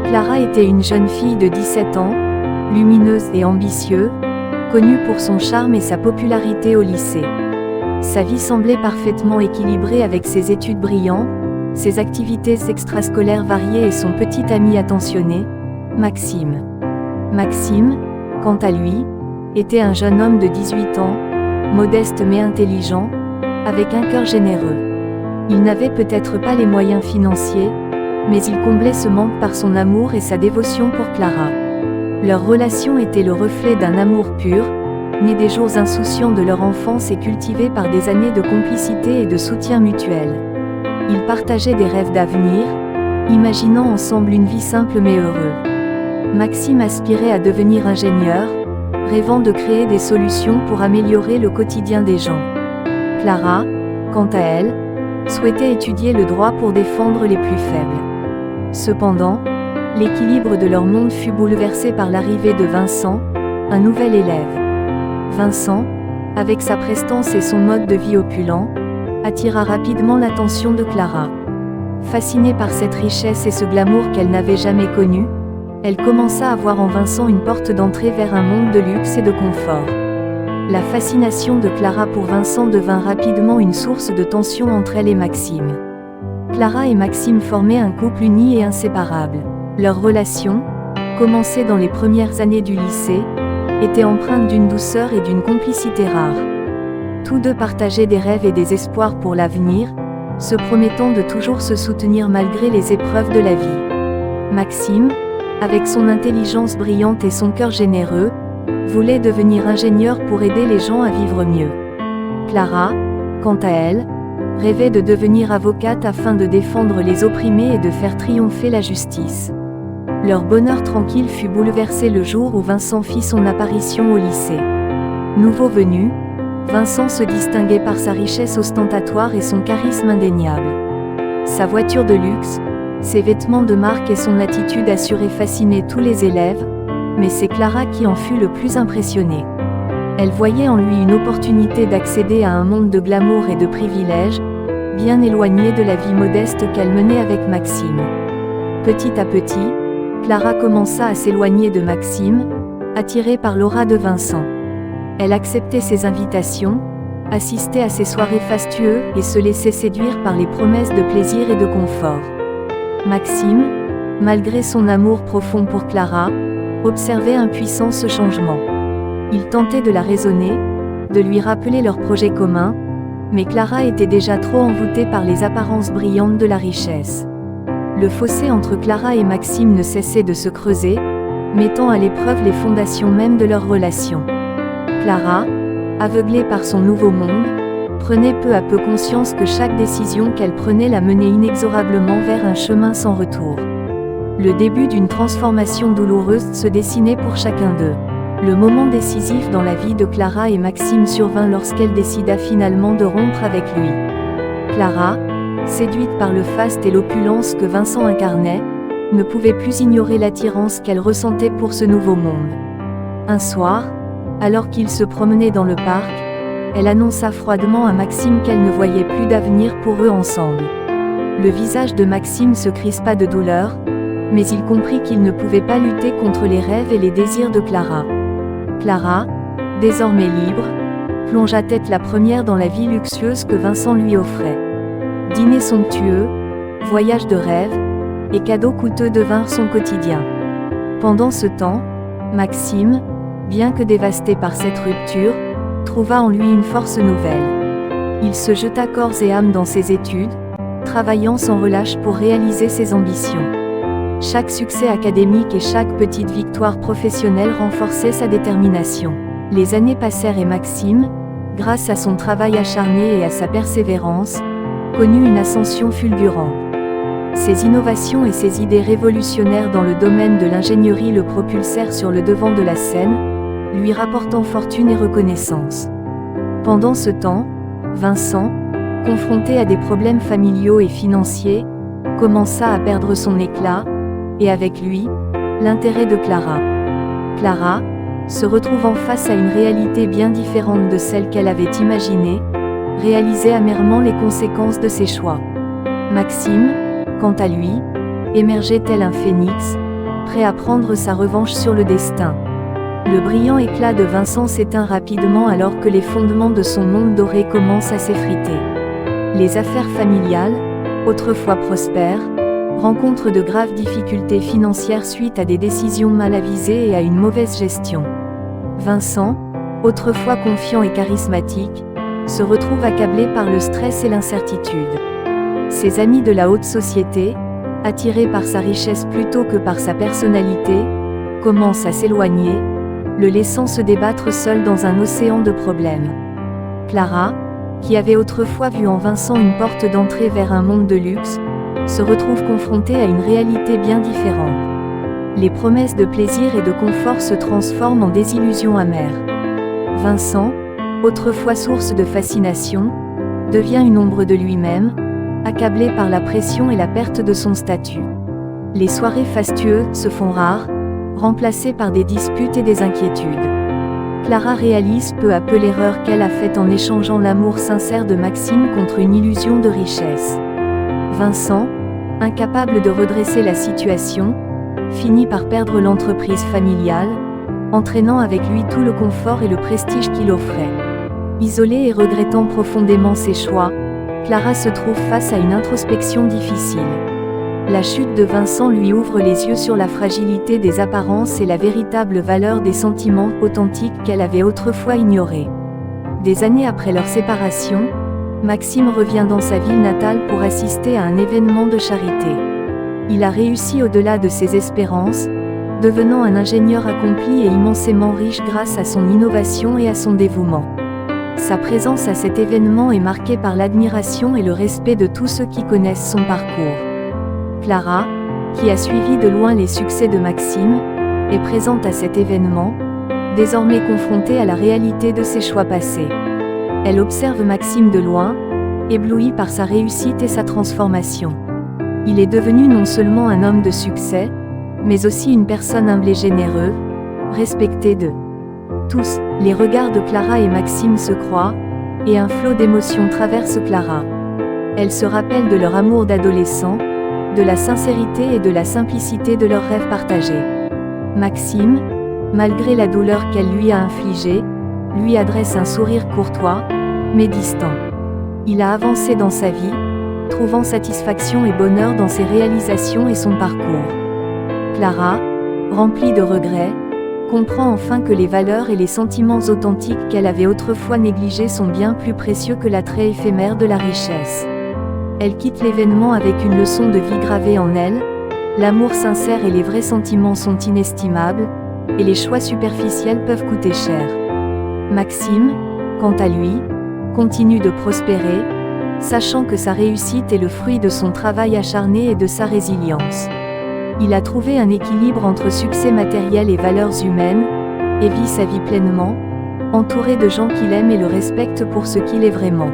Clara était une jeune fille de 17 ans, lumineuse et ambitieuse, connue pour son charme et sa popularité au lycée. Sa vie semblait parfaitement équilibrée avec ses études brillantes, ses activités extrascolaires variées et son petit ami attentionné, Maxime. Maxime, quant à lui, était un jeune homme de 18 ans, modeste mais intelligent, avec un cœur généreux. Il n'avait peut-être pas les moyens financiers, mais il comblait ce manque par son amour et sa dévotion pour Clara. Leur relation était le reflet d'un amour pur, né des jours insouciants de leur enfance et cultivé par des années de complicité et de soutien mutuel. Ils partageaient des rêves d'avenir, imaginant ensemble une vie simple mais heureuse. Maxime aspirait à devenir ingénieur, rêvant de créer des solutions pour améliorer le quotidien des gens. Clara, quant à elle, souhaitait étudier le droit pour défendre les plus faibles. Cependant, l'équilibre de leur monde fut bouleversé par l'arrivée de Vincent, un nouvel élève. Vincent, avec sa prestance et son mode de vie opulent, attira rapidement l'attention de Clara. Fascinée par cette richesse et ce glamour qu'elle n'avait jamais connu, elle commença à voir en Vincent une porte d'entrée vers un monde de luxe et de confort. La fascination de Clara pour Vincent devint rapidement une source de tension entre elle et Maxime. Clara et Maxime formaient un couple uni et inséparable. Leur relation, commencée dans les premières années du lycée, était empreinte d'une douceur et d'une complicité rare. Tous deux partageaient des rêves et des espoirs pour l'avenir, se promettant de toujours se soutenir malgré les épreuves de la vie. Maxime, avec son intelligence brillante et son cœur généreux, voulait devenir ingénieur pour aider les gens à vivre mieux. Clara, quant à elle, rêvait de devenir avocate afin de défendre les opprimés et de faire triompher la justice. Leur bonheur tranquille fut bouleversé le jour où Vincent fit son apparition au lycée. Nouveau venu, Vincent se distinguait par sa richesse ostentatoire et son charisme indéniable. Sa voiture de luxe, ses vêtements de marque et son attitude assurée fascinaient tous les élèves, mais c'est Clara qui en fut le plus impressionnée. Elle voyait en lui une opportunité d'accéder à un monde de glamour et de privilèges, bien éloigné de la vie modeste qu'elle menait avec Maxime. Petit à petit, Clara commença à s'éloigner de Maxime, attirée par l'aura de Vincent. Elle acceptait ses invitations, assistait à ses soirées fastueuses et se laissait séduire par les promesses de plaisir et de confort. Maxime, malgré son amour profond pour Clara, observait impuissant ce changement. Il tentait de la raisonner, de lui rappeler leur projet commun, mais Clara était déjà trop envoûtée par les apparences brillantes de la richesse. Le fossé entre Clara et Maxime ne cessait de se creuser, mettant à l'épreuve les fondations même de leur relation. Clara, aveuglée par son nouveau monde, prenait peu à peu conscience que chaque décision qu'elle prenait la menait inexorablement vers un chemin sans retour. Le début d'une transformation douloureuse se dessinait pour chacun d'eux. Le moment décisif dans la vie de Clara et Maxime survint lorsqu'elle décida finalement de rompre avec lui. Clara, séduite par le faste et l'opulence que Vincent incarnait, ne pouvait plus ignorer l'attirance qu'elle ressentait pour ce nouveau monde. Un soir, alors qu'ils se promenaient dans le parc, elle annonça froidement à Maxime qu'elle ne voyait plus d'avenir pour eux ensemble. Le visage de Maxime se crispa de douleur, mais il comprit qu'il ne pouvait pas lutter contre les rêves et les désirs de Clara. Clara, désormais libre, plongea tête la première dans la vie luxueuse que Vincent lui offrait. Dîners somptueux, voyages de rêve, et cadeaux coûteux devinrent son quotidien. Pendant ce temps, Maxime, bien que dévasté par cette rupture, trouva en lui une force nouvelle. Il se jeta corps et âme dans ses études, travaillant sans relâche pour réaliser ses ambitions. Chaque succès académique et chaque petite victoire professionnelle renforçait sa détermination. Les années passèrent et Maxime, grâce à son travail acharné et à sa persévérance, connut une ascension fulgurante. Ses innovations et ses idées révolutionnaires dans le domaine de l'ingénierie le propulsèrent sur le devant de la scène, lui rapportant fortune et reconnaissance. Pendant ce temps, Vincent, confronté à des problèmes familiaux et financiers, commença à perdre son éclat, et avec lui, l'intérêt de Clara. Clara, se retrouvant face à une réalité bien différente de celle qu'elle avait imaginée, réalisait amèrement les conséquences de ses choix. Maxime, quant à lui, émergeait tel un phénix, prêt à prendre sa revanche sur le destin. Le brillant éclat de Vincent s'éteint rapidement alors que les fondements de son monde doré commencent à s'effriter. Les affaires familiales, autrefois prospères, rencontrent de graves difficultés financières suite à des décisions mal avisées et à une mauvaise gestion. Vincent, autrefois confiant et charismatique, se retrouve accablé par le stress et l'incertitude. Ses amis de la haute société, attirés par sa richesse plutôt que par sa personnalité, commencent à s'éloigner, le laissant se débattre seul dans un océan de problèmes. Clara, qui avait autrefois vu en Vincent une porte d'entrée vers un monde de luxe, se retrouve confrontée à une réalité bien différente. Les promesses de plaisir et de confort se transforment en désillusions amères. Vincent, autrefois source de fascination, devient une ombre de lui-même, accablé par la pression et la perte de son statut. Les soirées fastueuses se font rares, remplacées par des disputes et des inquiétudes. Clara réalise peu à peu l'erreur qu'elle a faite en échangeant l'amour sincère de Maxime contre une illusion de richesse. Vincent, incapable de redresser la situation, finit par perdre l'entreprise familiale, entraînant avec lui tout le confort et le prestige qu'il offrait. Isolée et regrettant profondément ses choix, Clara se trouve face à une introspection difficile. La chute de Vincent lui ouvre les yeux sur la fragilité des apparences et la véritable valeur des sentiments authentiques qu'elle avait autrefois ignorés. Des années après leur séparation, Maxime revient dans sa ville natale pour assister à un événement de charité. Il a réussi au-delà de ses espérances, devenant un ingénieur accompli et immensément riche grâce à son innovation et à son dévouement. Sa présence à cet événement est marquée par l'admiration et le respect de tous ceux qui connaissent son parcours. Clara, qui a suivi de loin les succès de Maxime, est présente à cet événement, désormais confrontée à la réalité de ses choix passés. Elle observe Maxime de loin, éblouie par sa réussite et sa transformation. Il est devenu non seulement un homme de succès, mais aussi une personne humble et généreuse, respectée de tous. Les regards de Clara et Maxime se croisent, et un flot d'émotions traverse Clara. Elle se rappelle de leur amour d'adolescent, de la sincérité et de la simplicité de leurs rêves partagés. Maxime, malgré la douleur qu'elle lui a infligée, lui adresse un sourire courtois, mais distant. Il a avancé dans sa vie, trouvant satisfaction et bonheur dans ses réalisations et son parcours. Clara, remplie de regrets, comprend enfin que les valeurs et les sentiments authentiques qu'elle avait autrefois négligés sont bien plus précieux que l'attrait éphémère de la richesse. Elle quitte l'événement avec une leçon de vie gravée en elle: l'amour sincère et les vrais sentiments sont inestimables, et les choix superficiels peuvent coûter cher. Maxime, quant à lui, continue de prospérer, sachant que sa réussite est le fruit de son travail acharné et de sa résilience. Il a trouvé un équilibre entre succès matériel et valeurs humaines, et vit sa vie pleinement, entouré de gens qu'il aime et le respectent pour ce qu'il est vraiment.